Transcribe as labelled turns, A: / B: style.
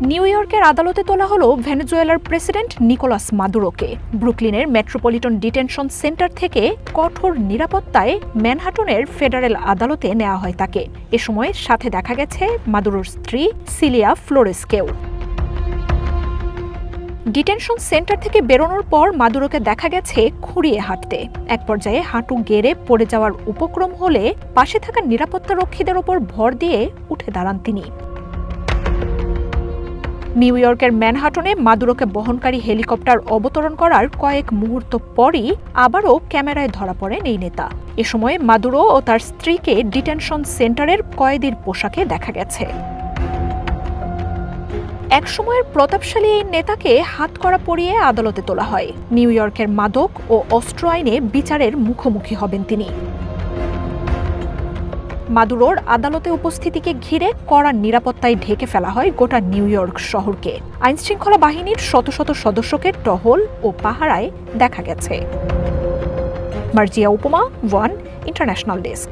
A: New ইয়র্কের আদালতে তোলা হলো ভেনেজুয়েলার প্রেসিডেন্ট নিকোলাস মাদুরোকে। ব্রুকলিনের মেট্রোপলিটন ডিটেনশন সেন্টার থেকে কঠোর নিরাপত্তায় ম্যানহাটনের ফেডারেল আদালতে নেওয়া হয় তাকে। এ সময় সাথে দেখা গেছে মাদুরোর স্ত্রী সিলিয়া ফ্লোরেসকেও। ডিটেনশন সেন্টার থেকে বেরোনোর পর মাদুরোকে দেখা গেছে খুঁড়িয়ে হাঁটতে। এক পর্যায়ে হাঁটু গেড়ে পড়ে যাওয়ার উপক্রম হলে পাশে থাকা নিরাপত্তারক্ষীদের ওপর ভর দিয়ে উঠে দাঁড়ান তিনি। নিউ ইয়র্কের ম্যানহাটনে মাদুরোকে বহনকারী হেলিকপ্টার অবতরণ করার কয়েক মুহূর্ত পরই আবারও ক্যামেরায় ধরা পড়েন এই নেতা। এ সময় মাদুরো ও তার স্ত্রীকে ডিটেনশন সেন্টারের কয়েদির পোশাকে দেখা গেছে। এক সময়ের প্রতাপশালী এই নেতাকে হাতকড়া পরিয়ে আদালতে তোলা হয়। নিউ ইয়র্কের মাদক ও অস্ত্র আইনে বিচারের মুখোমুখি হবেন তিনি। মাদুরোর আদালতে উপস্থিতিকে ঘিরে কড়া নিরাপত্তায় ঢেকে ফেলা হয় গোটা নিউ ইয়র্ক শহরকে। আইনশৃঙ্খলা বাহিনীর শত শত সদস্যকে টহল ও পাহারায় দেখা গেছে। মার্জিয়া উপমা, ওয়ান ইন্টারন্যাশনাল ডেস্ক।